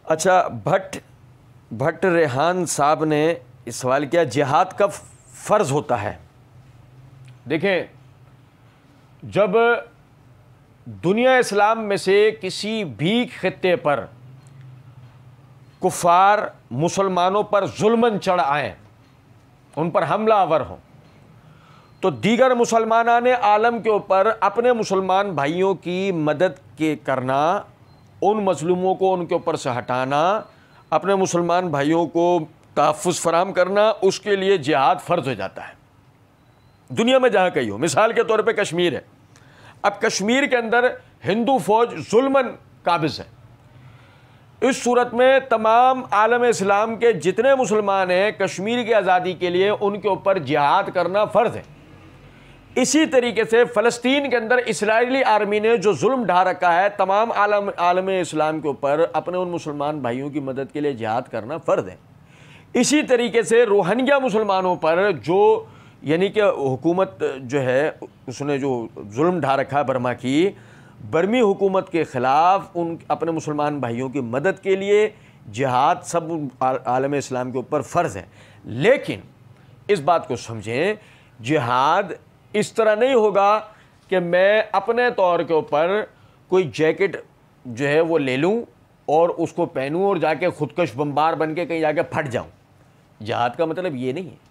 अच्छा, भट्ट रेहान साहब ने इस सवाल किया, जिहाद कब फ़र्ज़ होता है? देखें, जब दुनिया इस्लाम में से किसी भी खित्ते पर कुफ़ार मुसलमानों पर जुल्मन चढ़ आए, उन पर हमला आवर हों, तो दीगर मुसलमानाने आलम के ऊपर अपने मुसलमान भाइयों की मदद के करना, उन मजलूमों को उनके ऊपर से हटाना, अपने मुसलमान भाइयों को तहफ़्फ़ुज़ फराहम करना, उसके लिए जिहाद फ़र्ज़ हो जाता है। दुनिया में जहाँ कहीं हो, मिसाल के तौर पे कश्मीर है। अब कश्मीर के अंदर हिंदू फ़ौज जुल्मन काबिज़ है। इस सूरत में तमाम आलम इस्लाम के जितने मुसलमान हैं, कश्मीर की आज़ादी के लिए उनके ऊपर जिहाद करना फ़र्ज़ है। इसी तरीके से फ़लस्तीन के अंदर इस्राएली आर्मी ने जो जुल्म ढा रखा है, तमाम आलम इस्लाम के ऊपर अपने उन मुसलमान भाइयों की मदद के लिए जिहाद करना फ़र्ज़ है। इसी तरीके से रोहिंग्या मुसलमानों पर जो यानी कि हुकूमत जो है उसने जो जुल्म ढा रखा है बर्मा की, बर्मी हुकूमत के ख़िलाफ़ उन अपने मुसलमान भाइयों की मदद के लिए जिहाद सब आलम इस्लाम के ऊपर फ़र्ज़ है। लेकिन इस बात को समझें, जिहाद इस तरह नहीं होगा कि मैं अपने तौर के ऊपर कोई जैकेट जो है वो ले लूँ और उसको पहनूँ और जाके खुदकश बम्बार बन के कहीं जाके फट जाऊँ। जिहाद का मतलब ये नहीं है।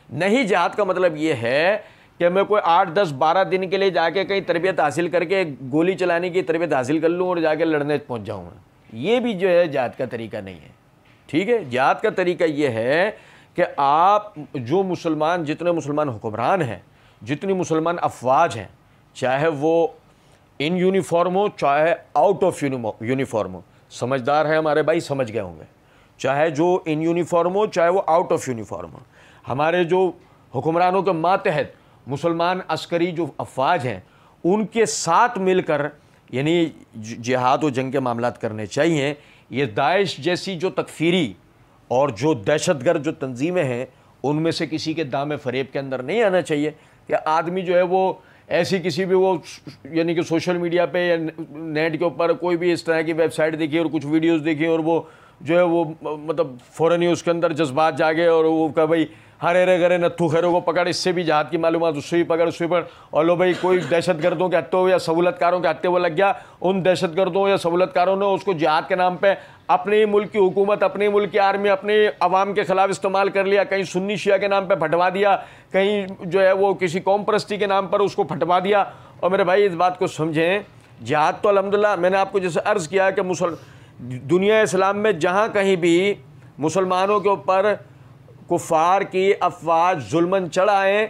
नहीं, जिहाद का मतलब ये है कि मैं कोई 8, 10, 12 दिन के लिए जाके कहीं तरबियत हासिल करके गोली चलाने की तरबियत हासिल कर लूँ और जाके लड़ने पहुँच जाऊँ। ये भी जो है जिहाद का तरीका नहीं है। ठीक है, जिहाद का तरीका ये है कि आप जो मुसलमान, जितने मुसलमान हुक्मरान हैं, जितनी मुसलमान अफवाज हैं, चाहे वो इन यूनिफॉर्म हो चाहे आउट ऑफ यूनिफॉर्म हो, समझदार है हमारे भाई, समझ गए होंगे, चाहे जो इन यूनिफॉर्म हो चाहे वो आउट ऑफ यूनिफॉर्म हो, हमारे जो हुक्मरानों के मातहत मुसलमान अस्करी जो अफवाज हैं, उनके साथ मिलकर यानी जिहाद व जंग के मामलात करने चाहिए। ये दाइश जैसी जो तकफीरी और जो दहशतगर्द जो तंजीमें हैं, उनमें से किसी के दाम फ़रेब के अंदर नहीं आना चाहिए कि आदमी जो है वो ऐसी किसी भी वो यानी कि सोशल मीडिया पे या नेट के ऊपर कोई भी इस तरह की वेबसाइट देखी और कुछ वीडियोस देखी और वो जो है वो मतलब फ़ौरन ही उसके अंदर जज्बात जागे और वो कहा भाई हरे रे गरे नत्थू खैरों को पकड़, इससे भी जहाद की मालूमात, उससे भी पकड़, उससे पर, और लो भाई कोई दहशतगर्दों के हत्थे हो या सहूलतकारों के हत्थे वो लग गया, उन दहशतगर्दों या सहूलतकारों ने उसको जिहाद के नाम पे अपने मुल्क की हुकूमत, अपने मुल्क की आर्मी, अपने अवाम के ख़िलाफ़ इस्तेमाल कर लिया। कहीं सुन्नी शिया के नाम पर फटवा दिया, कहीं जो है वो किसी कौम परस्ती के नाम पर उसको फटवा दिया। और मेरे भाई इस बात को समझें, जिहाद तो अल्हम्दुलिल्लाह मैंने आपको जैसे अर्ज़ किया कि दुनिया इस्लाम में जहाँ कहीं भी मुसलमानों के ऊपर कुफ़ार की अफवाज जुल्मन चढ़ाएँ,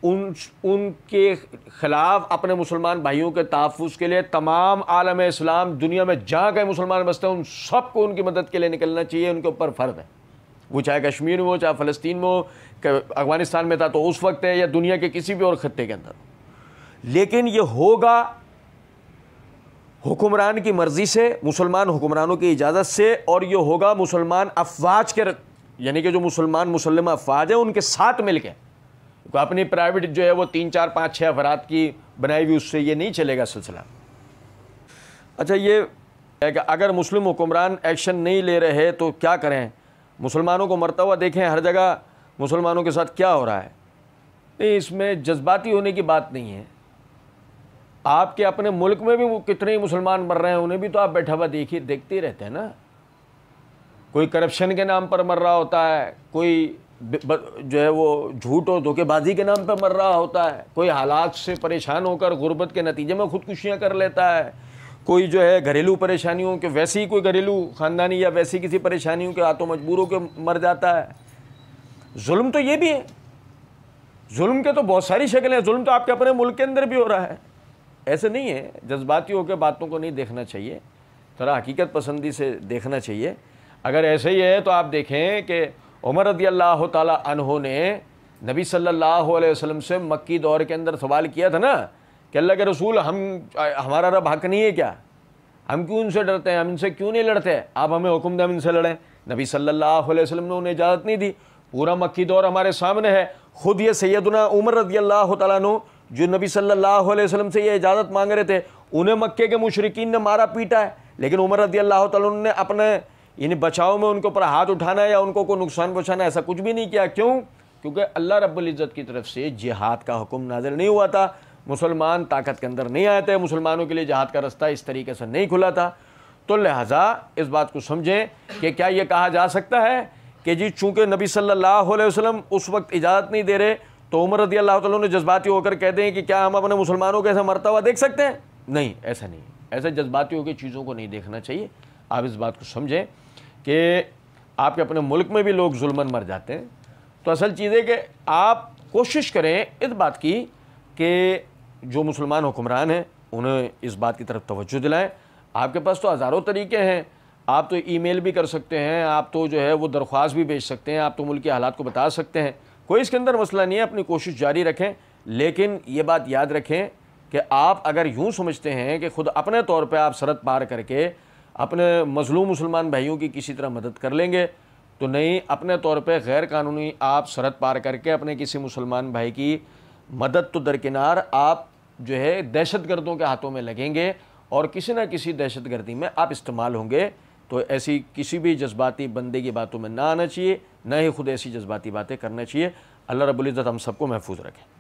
उनके ख़िलाफ़ अपने मुसलमान भाइयों के तहफ़्फ़ुज़ के लिए तमाम आलम इस्लाम दुनिया में जहाँ कहीं मुसलमान बसते हैं, उन सबको उनकी मदद के लिए निकलना चाहिए। उनके ऊपर फ़र्ज़ है, वो चाहे कश्मीर में हो, चाहे फ़लस्तीन में हो, अफ़गानिस्तान में था तो उस वक्त है, या दुनिया के किसी भी और ख़त्ते के अंदर। लेकिन ये होगा हुक्मरान की मर्ज़ी से, मुसलमान हुक्मरानों की इजाज़त से, और ये होगा मुसलमान अफवाज के यानी कि जो मुसलमान मुसल्लमा अफवाज है उनके साथ मिल के। अपनी प्राइवेट जो है वो 3, 4, 5, 6 अफराद की बनाई हुई, उससे ये नहीं चलेगा सिलसिला। अच्छा, ये है कि अगर मुस्लिम हुक्मरान एक्शन नहीं ले रहे तो क्या करें? मुसलमानों को मरता हुआ देखें, हर जगह मुसलमानों के साथ क्या हो रहा है। नहीं, इसमें जज्बाती होने की बात नहीं है। आपके अपने मुल्क में भी वो कितने ही मुसलमान मर रहे हैं, उन्हें भी तो आप बैठा हुआ देखते ही रहते हैं ना। कोई करप्शन के नाम पर मर रहा होता है, कोई जो है वो झूठ और धोखेबाजी के नाम पर मर रहा होता है, कोई हालात से परेशान होकर गुर्बत के नतीजे में खुदकुशियाँ कर लेता है, कोई जो है घरेलू परेशानियों के, वैसी कोई घरेलू ख़ानदानी या वैसी किसी परेशानियों के हाथों मजबूरों के मर जाता है। जुल्म तो ये भी है, जुल्म के तो बहुत सारी शक्लें हैं। जुल्म तो आपके अपने मुल्क के अंदर भी हो रहा है। ऐसे नहीं है, जज्बाती होकर बातों को नहीं देखना चाहिए, थोड़ा हकीकत पसंदी से देखना चाहिए। अगर ऐसे ही है तो आप देखें कि उमर रज़ियल्लाहु ताला अन्हु ने नबी सल्लल्लाहु अलैहि वसल्लम से मक्की दौर के अंदर सवाल किया था ना कि अल्लाह के रसूल, हमारा रब हक नहीं है क्या? हम क्यों उनसे डरते हैं, हम इनसे क्यों नहीं लड़ते? आप हमें हुक्म दें हम इनसे लड़ें। नबी सल्लल्लाहु अलैहि वसल्लम ने उन्हें इजाज़त नहीं दी। पूरा मक्की दौर हमारे सामने है। ख़ुद ये सैयदना उमर रज़ियल्लाहु ताला अन्हु जो नबी सल्लल्लाहु अलैहि वसल्लम से ये इजाज़त मांग रहे थे, उन्हें मक्के के मुशरिकीन ने मारा पीटा है, लेकिन उमर रज़ियल्लाहु ताला अन्हु ने अपने यानी बचाव में उनके ऊपर हाथ उठाना या उनको को नुकसान पहुँचाना, ऐसा कुछ भी नहीं किया। क्यों? क्योंकि अल्लाह रब्बुल इज़्ज़त की तरफ से जिहाद का हुक्म नाज़िल नहीं हुआ था, मुसलमान ताकत के अंदर नहीं आए थे, मुसलमानों के लिए जिहाद का रास्ता इस तरीके से नहीं खुला था। तो लिहाजा इस बात को समझें कि क्या ये कहा जा सकता है कि जी चूँकि नबी सल्लल्लाहु अलैहि वसल्लम उस वक्त इजाज़त नहीं दे रहे तो उमर रज़ी अल्लाह तआला ने जज्बाती होकर कहते हैं कि क्या हम अपने मुसलमानों को ऐसा मरता हुआ देख सकते हैं? नहीं, ऐसा नहीं, ऐसे जज्बाती होकर चीज़ों को नहीं देखना चाहिए। आप इस बात को समझें कि आपके अपने मुल्क में भी लोग जुल्मन मर जाते हैं। तो असल चीज़ है कि आप कोशिश करें इस बात की कि जो मुसलमान हुक्मरान हैं उन्हें इस बात की तरफ तवज्जो दिलाएं। आपके पास तो हज़ारों तरीके हैं, आप तो ईमेल भी कर सकते हैं, आप तो जो है वो दरख्वास्त भी भेज सकते हैं, आप तो मुल्क के हालात को बता सकते हैं, कोई इसके अंदर मसला नहीं है। अपनी कोशिश जारी रखें, लेकिन ये बात याद रखें कि आप अगर यूँ समझते हैं कि ख़ुद अपने तौर पर आप सरहद पार करके अपने मज़लूम मुसलमान भाइयों की किसी तरह मदद कर लेंगे तो नहीं, अपने तौर पे गैर कानूनी आप सरहद पार करके अपने किसी मुसलमान भाई की मदद तो दरकिनार आप जो है दहशतगर्दों के हाथों में लगेंगे और किसी न किसी दहशतगर्दी में आप इस्तेमाल होंगे। तो ऐसी किसी भी जज्बाती बंदे की बातों में ना आना चाहिए, न ही खुद ऐसी जज्बाती बातें करना चाहिए। अल्लाह रब्बुल इज़्ज़त हम सबको महफूज रखें।